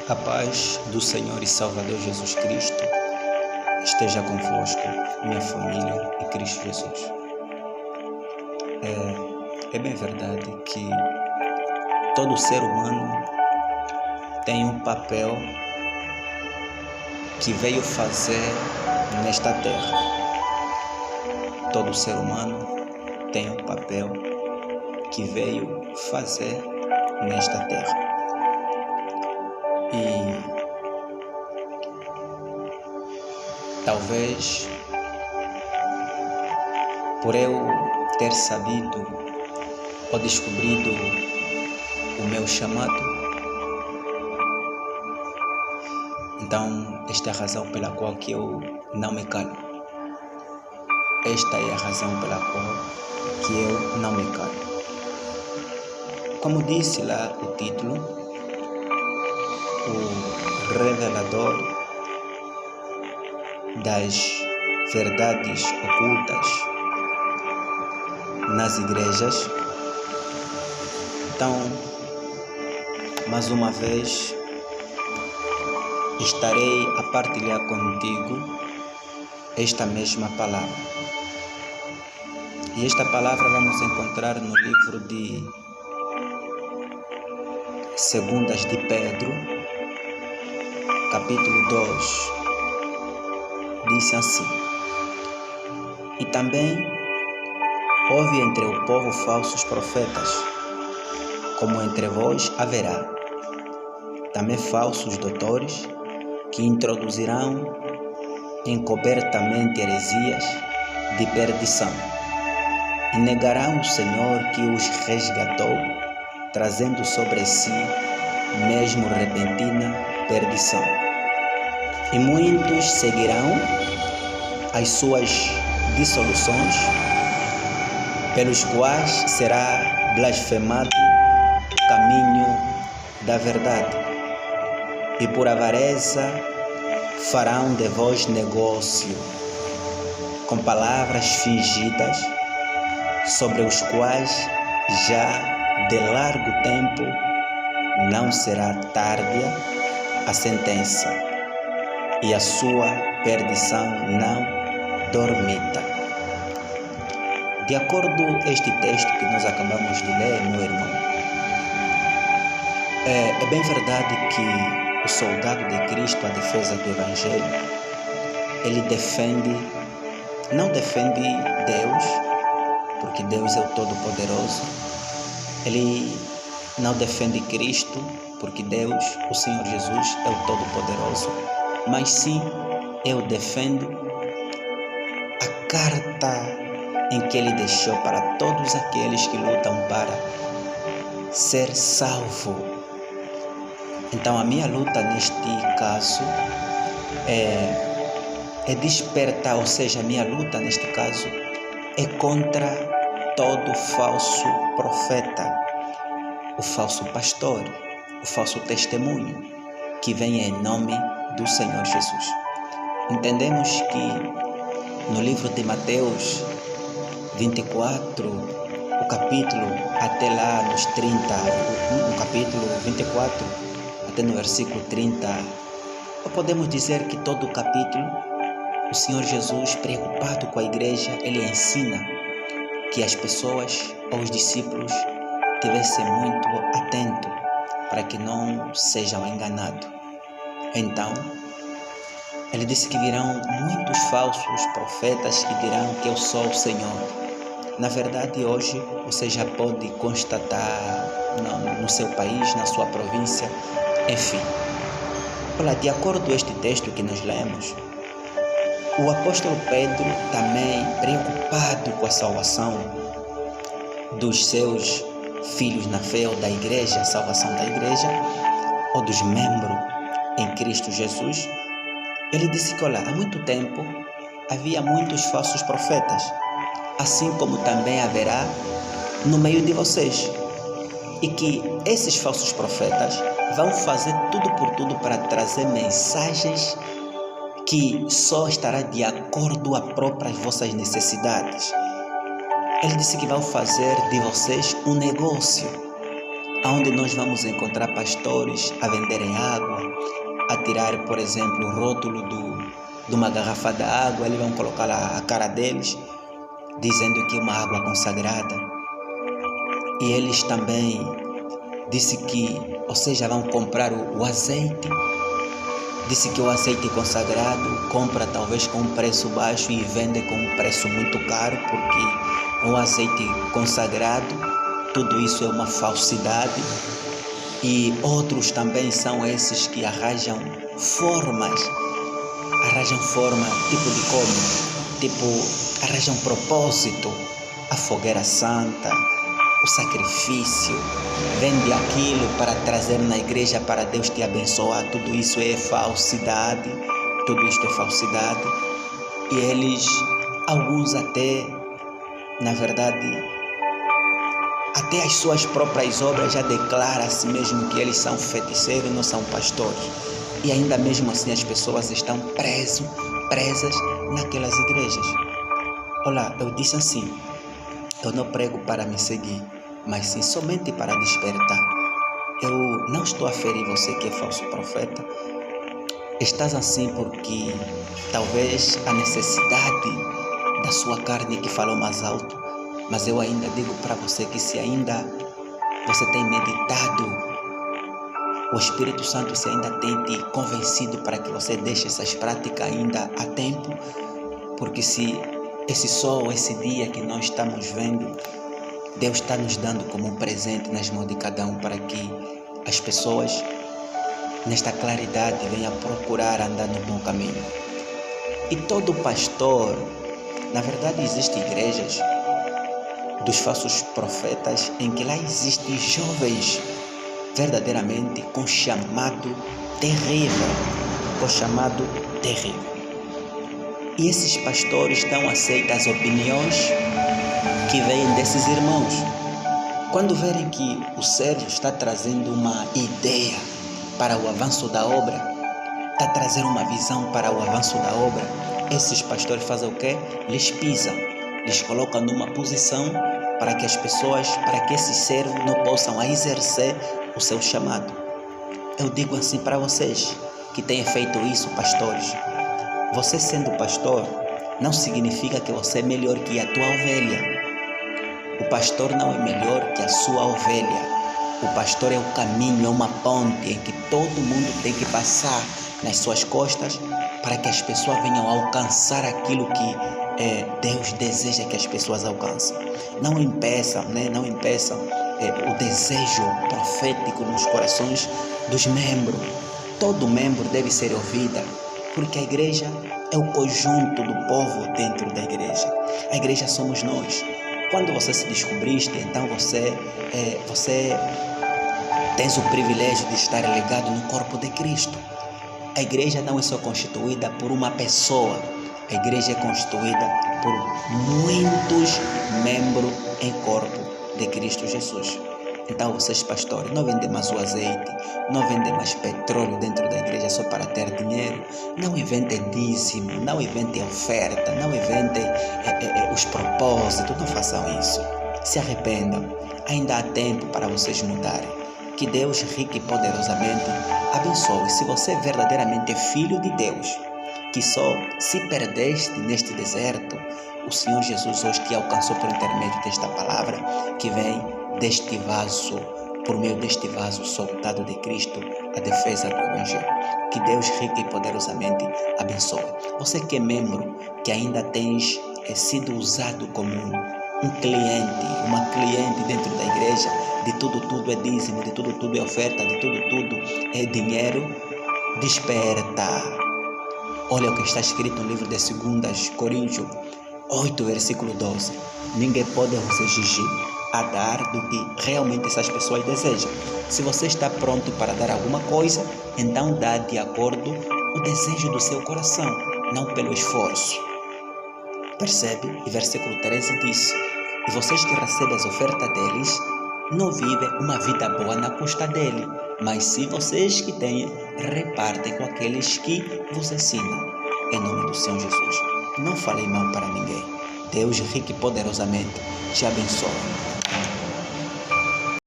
A paz do Senhor e Salvador Jesus Cristo esteja convosco, minha família e Cristo Jesus. É bem verdade que todo ser humano tem um papel que veio fazer nesta terra. Todo ser humano tem um papel que veio fazer nesta terra. E talvez por eu ter sabido ou descobrido o meu chamado, então esta é a razão pela qual que eu não me calo. Esta é a razão pela qual que eu não me calo. Como disse lá o título, o revelador das verdades ocultas nas igrejas. Então, mais uma vez, estarei a partilhar contigo esta mesma palavra. E esta palavra vamos encontrar no livro de Segundas de Pedro, capítulo 2, diz assim: E também houve entre o povo falsos profetas, como entre vós haverá também falsos doutores, que introduzirão encobertamente heresias de perdição, e negarão o Senhor que os resgatou, trazendo sobre si mesmo repentina perdição. E muitos seguirão as suas dissoluções, pelos quais será blasfemado o caminho da verdade, e por avareza farão de vós negócio, com palavras fingidas, sobre os quais já de largo tempo não será tárdia a sentença, e a sua perdição não dormita. De acordo com este texto que nós acabamos de ler, meu irmão, é bem verdade que o soldado de Cristo, a defesa do Evangelho, ele não defende Deus, porque Deus é o Todo-Poderoso. Ele não defende Cristo, porque Deus, o Senhor Jesus, é o Todo-Poderoso. Mas sim, eu defendo a carta em que Ele deixou para todos aqueles que lutam para ser salvo. Então a minha luta neste caso é despertar, ou seja, a minha luta neste caso é contra todo falso profeta, o falso pastor, o falso testemunho que vem em nome do Senhor Jesus. Entendemos que no livro de Mateus 24, o capítulo até lá nos 30, no capítulo 24 até no versículo 30, podemos dizer que todo o capítulo, o Senhor Jesus, preocupado com a igreja, ele ensina que as pessoas, os discípulos, devessem muito atentos para que não sejam enganados. Então, ele disse que virão muitos falsos profetas que dirão que eu sou o Senhor. Na verdade, hoje você já pode constatar no seu país, na sua província, enfim. Olha, de acordo com este texto que nós lemos, o apóstolo Pedro também, preocupado com a salvação dos seus filhos na fé ou da igreja, a salvação da igreja ou dos membros em Cristo Jesus, ele disse que, olha, há muito tempo havia muitos falsos profetas, assim como também haverá no meio de vocês, e que esses falsos profetas vão fazer tudo por tudo para trazer mensagens que só estará de acordo a próprias vossas necessidades. Ele disse que vão fazer de vocês um negócio, onde nós vamos encontrar pastores a venderem água, a tirar, por exemplo, o rótulo de uma garrafa de água, eles vão colocar lá a cara deles, dizendo que é uma água consagrada. E eles também disse que, ou seja, vão comprar o azeite. Disse que o azeite consagrado compra talvez com um preço baixo e vende com um preço muito caro, porque o azeite consagrado, tudo isso é uma falsidade. E outros também são esses que arranjam forma, tipo de como? Arranjam propósito, a fogueira santa, o sacrifício, vende aquilo para trazer na igreja para Deus te abençoar. Tudo isso é falsidade, E eles, alguns até, na verdade, até as suas próprias obras já declaram a si mesmo que eles são feiticeiros, não são pastores. E ainda mesmo assim as pessoas estão presas naquelas igrejas. Olha, eu disse assim, eu não prego para me seguir, mas sim somente para despertar. Eu não estou a ferir você que é falso profeta. Estás assim porque talvez a necessidade da sua carne que falou mais alto, mas eu ainda digo para você que se ainda você tem meditado, o Espírito Santo se ainda tem te convencido para que você deixe essas práticas ainda a tempo, porque se esse sol, esse dia que nós estamos vendo, Deus está nos dando como um presente nas mãos de cada um para que as pessoas, nesta claridade, venham procurar andar no bom caminho. E todo pastor, na verdade existem igrejas dos falsos profetas em que lá existem jovens verdadeiramente com chamado terrível, E esses pastores não aceitam as opiniões que vêm desses irmãos. Quando verem que o servo está trazendo uma ideia para o avanço da obra, está trazendo uma visão para o avanço da obra, esses pastores fazem o quê? Lhes pisam, lhes colocam numa posição para que as pessoas, para que esses servos não possam exercer o seu chamado. Eu digo assim para vocês que têm feito isso, pastores. Você sendo pastor, não significa que você é melhor que a tua ovelha. O pastor não é melhor que a sua ovelha. O pastor é o caminho, é uma ponte em que todo mundo tem que passar nas suas costas para que as pessoas venham alcançar aquilo que Deus deseja que as pessoas alcancem. Não impeçam o desejo profético nos corações dos membros. Todo membro deve ser ouvida, porque a igreja é o conjunto do povo dentro da igreja. A igreja somos nós. Quando você se descobriste, então você tens o privilégio de estar ligado no corpo de Cristo. A igreja não é só constituída por uma pessoa. A igreja é constituída por muitos membros em corpo de Cristo Jesus. Então vocês, pastores, não vendem mais o azeite, não vendem mais petróleo dentro da igreja só para ter dinheiro, não inventem dízimo, não inventem oferta, não inventem os propósitos, não façam isso. Se arrependam, ainda há tempo para vocês mudarem. Que Deus, rico e poderosamente, abençoe. Se você verdadeiramente é filho de Deus, que só se perdeste neste deserto, o Senhor Jesus hoje te alcançou por intermédio desta palavra que vem deste vaso, por meio deste vaso soltado de Cristo, a defesa do Evangelho. Que Deus rico e poderosamente abençoe. Você que é membro, que ainda tens sido usado como um cliente, uma cliente dentro da igreja, de tudo é dízimo, de tudo é oferta, de tudo é dinheiro, desperta. Olha o que está escrito no livro de 2 Coríntios 8, versículo 12. Ninguém pode vos exigir a dar do que realmente essas pessoas desejam. Se você está pronto para dar alguma coisa, então dá de acordo com o desejo do seu coração, não pelo esforço. Percebe? E versículo 13 diz: e vocês que recebem as ofertas deles, não vivem uma vida boa na custa dele, mas sim vocês que têm, repartem com aqueles que vos ensinam. Em nome do Senhor Jesus. Não falei mal para ninguém. Deus rico e poderosamente te abençoe.